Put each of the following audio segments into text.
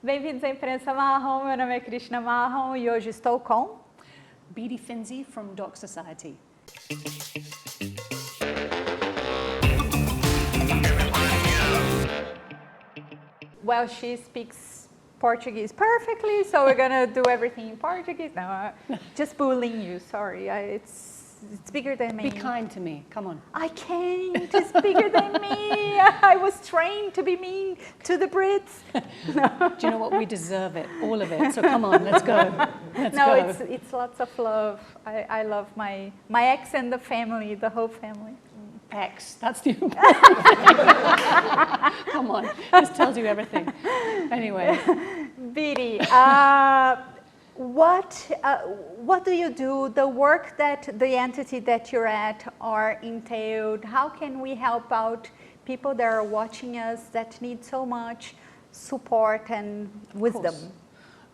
Bem-vindos à Imprensa Mahon, meu nome é Cristina Mahon e hoje estou com Beadie Finzi from Doc Society. Well, she speaks Portuguese perfectly, so we're gonna do everything in Portuguese. No, just bullying you, sorry. It's bigger than me. Be kind to me, come on. I can't, it's bigger than me. I was trained to be mean to the Brits. No. Do you know what? We deserve it, all of it. So come on, let's go. Let's go. It's lots of love. I love my ex and the family, the whole family. Ex, that's the Come on, this tells you everything. Anyway. Beadie, what do you do? The work that the entity that you're at are entailed. How can we help out people that are watching us that need so much support and wisdom?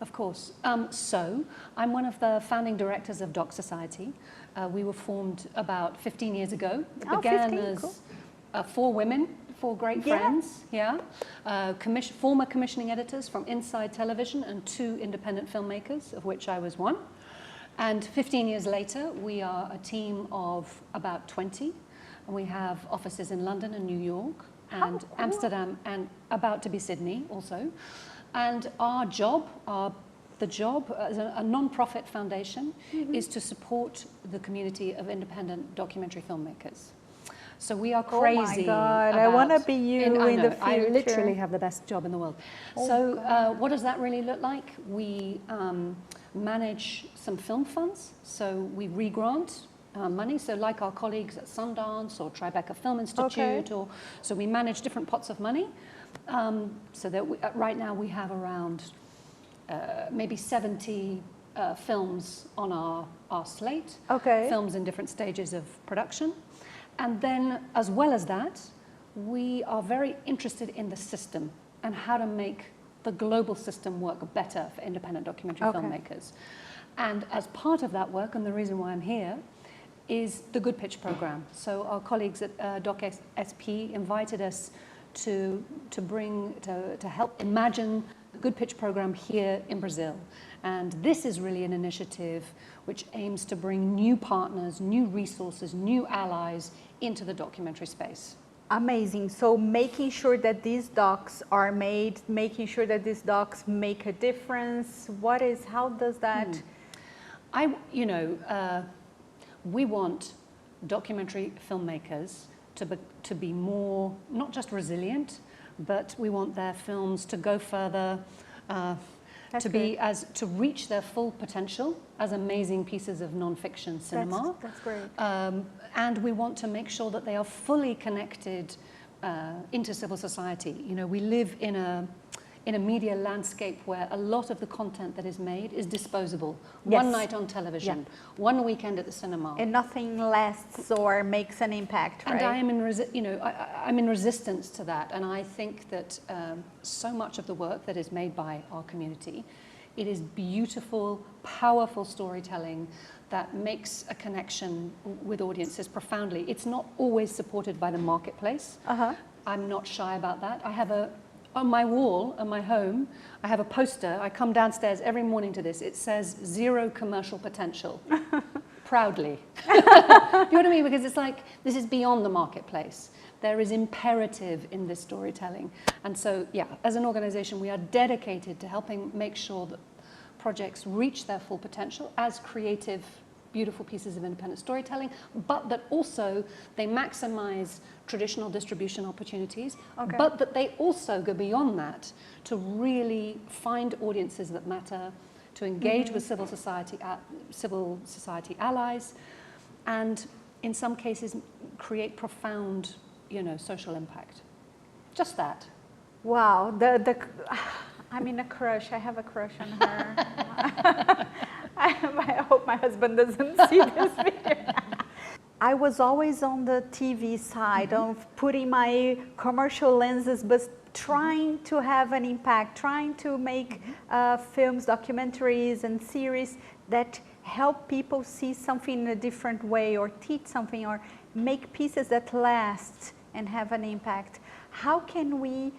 Of course. So, I'm one of the founding directors of Doc Society. We were formed about 15 years ago. It began 15, as cool. 4 women, 4 great friends, former commissioning editors from Inside Television and 2 independent filmmakers, of which I was one. And 15 years later, we are a team of about 20, and we have offices in London and New York, and cool. Amsterdam, and about to be Sydney also. And our job, the job as a non-profit foundation, is to support the community of independent documentary filmmakers. So we are crazy. Oh my God, I want to be you in the future. I literally have the best job in the world. Oh what does that really look like? We manage some film funds. So we re-grant money. So like our colleagues at Sundance or Tribeca Film Institute, so we manage different pots of money. So that right now we have around maybe 70 films on our slate. Films in different stages of production. And then, as well as that, we are very interested in the system and how to make the global system work better for independent documentary filmmakers. And as part of that work, and the reason why I'm here, is the Good Pitch program. So our colleagues at Doc SP invited us to help imagine the Good Pitch program here in Brazil. And this is really an initiative which aims to bring new partners, new resources, new allies into the documentary space. Amazing. So making sure that these docs are made, making sure that these docs make a difference. How does that? We want documentary filmmakers to be more, not just resilient, but we want their films to go further, to reach their full potential as amazing pieces of non-fiction cinema. That's great. And we want to make sure that they are fully connected into civil society. You know, we live in a media landscape where a lot of the content that is made is disposable. Yes. One night on television, one weekend at the cinema. And nothing lasts or makes an impact, right? And I am I'm in resistance to that. And I think that so much of the work that is made by our community, it is beautiful, powerful storytelling that makes a connection with audiences profoundly. It's not always supported by the marketplace. I'm not shy about that. I have on my wall, in my home, I have a poster. I come downstairs every morning to this. It says 0 commercial potential. Proudly. You know what I mean? Because it's like, this is beyond the marketplace. There is imperative in this storytelling. And so, as an organization, we are dedicated to helping make sure that projects reach their full potential as creative, beautiful pieces of independent storytelling, but that also they maximize traditional distribution opportunities, but that they also go beyond that to really find audiences that matter, to engage with civil society allies, and in some cases create profound, social impact. Just that. Wow, I'm in a crush. I have a crush on her. I hope my husband doesn't see this video. I was always on the TV side of putting my commercial lenses, but trying to have an impact, trying to make films, documentaries, and series that help people see something in a different way, or teach something, or make pieces that last and have an impact? How can we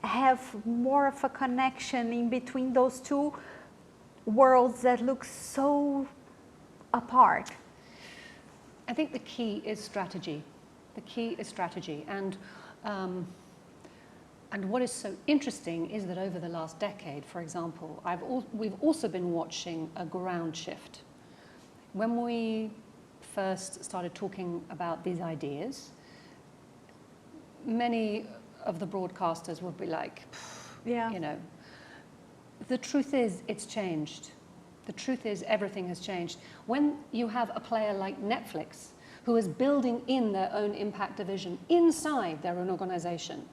have more of a connection in between those two worlds that look so apart? I think the key is strategy. The key is strategy. And what is so interesting is that over the last decade, for example, we've also been watching a ground shift. When we first started talking about these ideas, many of the broadcasters would be like, Yeah. you know, the truth is it's changed. The truth is everything has changed. When you have a player like Netflix, who is building in their own impact division inside their own organization,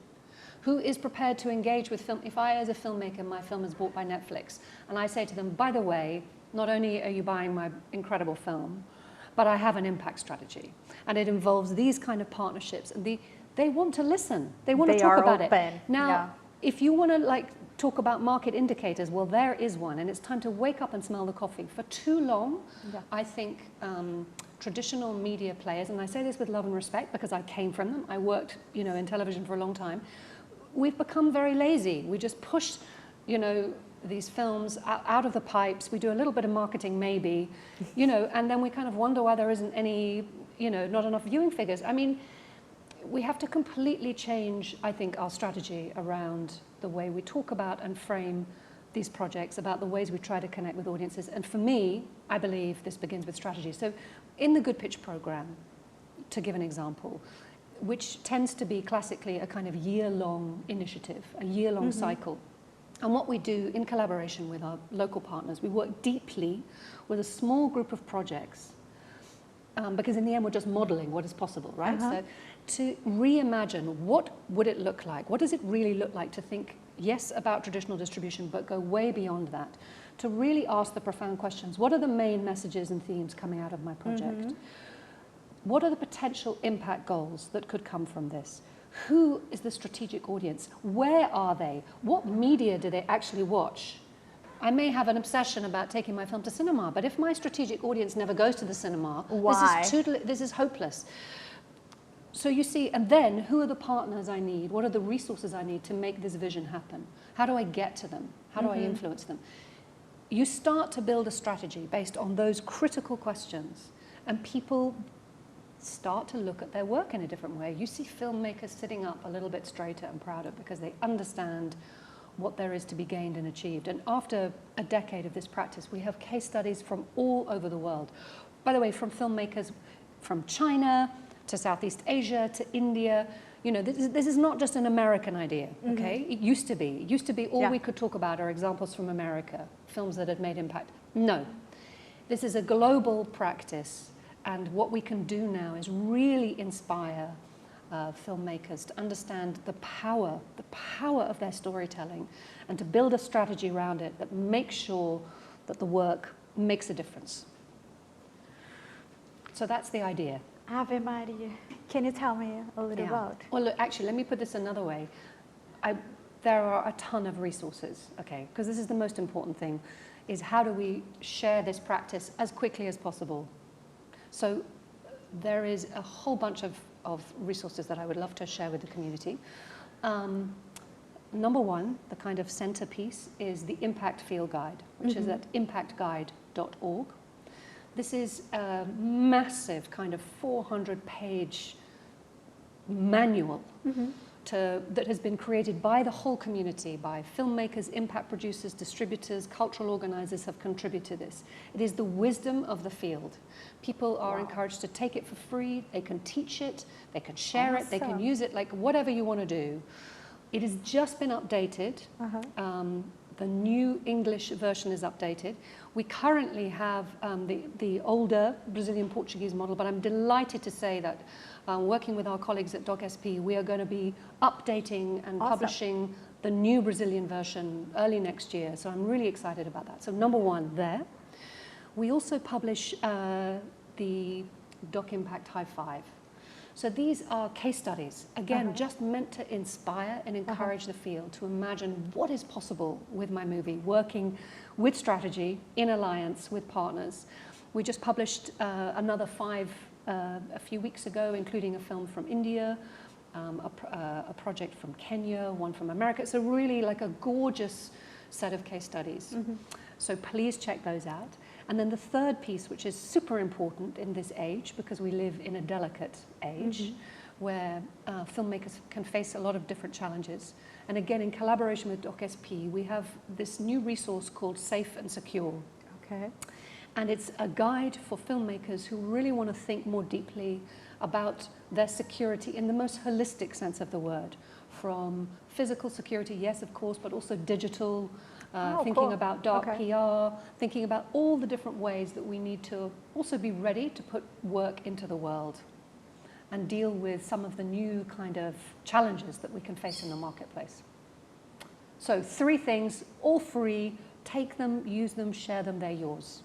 who is prepared to engage with film. If I, as a filmmaker, my film is bought by Netflix, and I say to them, by the way, not only are you buying my incredible film, but I have an impact strategy. And it involves these kind of partnerships. And they want to listen. They want to talk about it. Now, if you want to talk about market indicators, well, there is one. And it's time to wake up and smell the coffee. For too long, I think traditional media players, and I say this with love and respect because I came from them. I worked, in television for a long time. We've become very lazy. We just push, these films out of the pipes. We do a little bit of marketing maybe, and then we kind of wonder why there isn't any, not enough viewing figures. I mean, we have to completely change, I think, our strategy around the way we talk about and frame these projects, about the ways we try to connect with audiences. And for me, I believe this begins with strategy. So in the Good Pitch program, to give an example, which tends to be classically a kind of year-long initiative, a year-long cycle. And what we do in collaboration with our local partners, we work deeply with a small group of projects, because in the end we're just modeling what is possible, right? So to reimagine, what would it look like? What does it really look like to think, yes, about traditional distribution, but go way beyond that? To really ask the profound questions. What are the main messages and themes coming out of my project? What are the potential impact goals that could come from this? Who is the strategic audience? Where are they? What media do they actually watch? I may have an obsession about taking my film to cinema, but if my strategic audience never goes to the cinema, this is hopeless. So you see, and then who are the partners I need? What are the resources I need to make this vision happen? How do I get to them? How do I influence them? You start to build a strategy based on those critical questions, and people start to look at their work in a different way. You see filmmakers sitting up a little bit straighter and prouder because they understand what there is to be gained and achieved. And after a decade of this practice, we have case studies from all over the world. By the way, from filmmakers from China to Southeast Asia to India. This is not just an American idea, okay? It used to be. It used to be all we could talk about are examples from America, films that had made impact. No. This is a global practice. And what we can do now is really inspire filmmakers to understand the power of their storytelling, and to build a strategy around it that makes sure that the work makes a difference. So that's the idea. Ave Maria. Can you tell me a little about? Well, look, actually, let me put this another way. There are a ton of resources, okay? Because this is the most important thing, is how do we share this practice as quickly as possible? So there is a whole bunch of resources that I would love to share with the community. Number one, the kind of centerpiece, is the Impact Field Guide, which is at impactguide.org. This is a massive kind of 400-page manual that has been created by the whole community, by filmmakers, impact producers, distributors, cultural organizers have contributed to this. It is the wisdom of the field. People are encouraged to take it for free. They can teach it. They can share it. They can use it, like whatever you want to do. It has just been updated. The new English version is updated. We currently have the older Brazilian Portuguese model, but I'm delighted to say that working with our colleagues at DocSP, we are going to be updating and publishing the new Brazilian version early next year. So I'm really excited about that. So number one there. We also publish the Doc Impact High Five. So these are case studies, again, just meant to inspire and encourage the field to imagine what is possible with my movie, working with strategy, in alliance with partners. We just published another 5 a few weeks ago, including a film from India, a project from Kenya, one from America. So really like a gorgeous set of case studies. So please check those out. And then the third piece, which is super important in this age, because we live in a delicate age, where filmmakers can face a lot of different challenges. And again, in collaboration with DocSP, we have this new resource called Safe and Secure. Okay. And it's a guide for filmmakers who really want to think more deeply about their security in the most holistic sense of the word. From physical security, yes, of course, but also digital, thinking about dark PR, thinking about all the different ways that we need to also be ready to put work into the world and deal with some of the new kind of challenges that we can face in the marketplace. So 3 things, all free, take them, use them, share them, they're yours.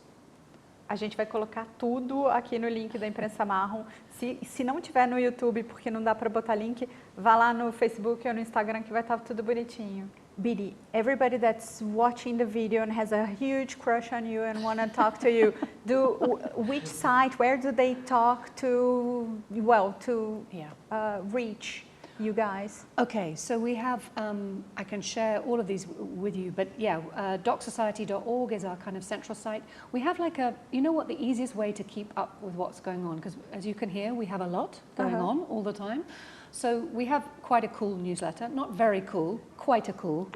A gente vai colocar tudo aqui no link da Imprensa Mahon. Se não tiver no YouTube, porque não dá para botar link, vá lá no Facebook ou no Instagram que vai estar tudo bonitinho. Beadie, everybody that's watching the video and has a huge crush on you and want to talk to you, which site, where do they talk to, reach you guys? Okay, so we have, I can share all of these with you, but yeah, docsociety.org is our kind of central site. We have like you know what the easiest way to keep up with what's going on, because as you can hear, we have a lot going on all the time. So we have quite a cool newsletter, not very cool, quite a cool.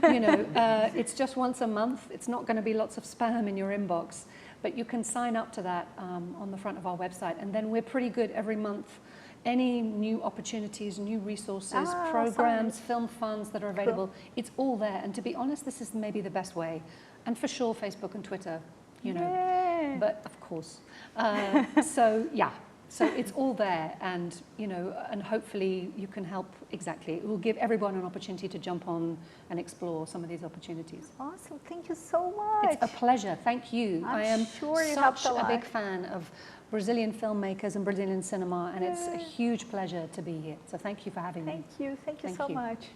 You know, it's just once a month. It's not going to be lots of spam in your inbox, but you can sign up to that on the front of our website. And then we're pretty good every month. Any new opportunities, new resources, programs, film funds that are available, it's all there. And to be honest, this is maybe the best way. And for sure, Facebook and Twitter, you know, but of course. So yeah. So it's all there, and you know, and hopefully you can help. Exactly, it will give everyone an opportunity to jump on and explore some of these opportunities. Awesome, thank you so much. It's a pleasure. Thank you. I am sure you such a big fan of Brazilian filmmakers and Brazilian cinema, and it's a huge pleasure to be here. So thank you for having me. Thank you so much.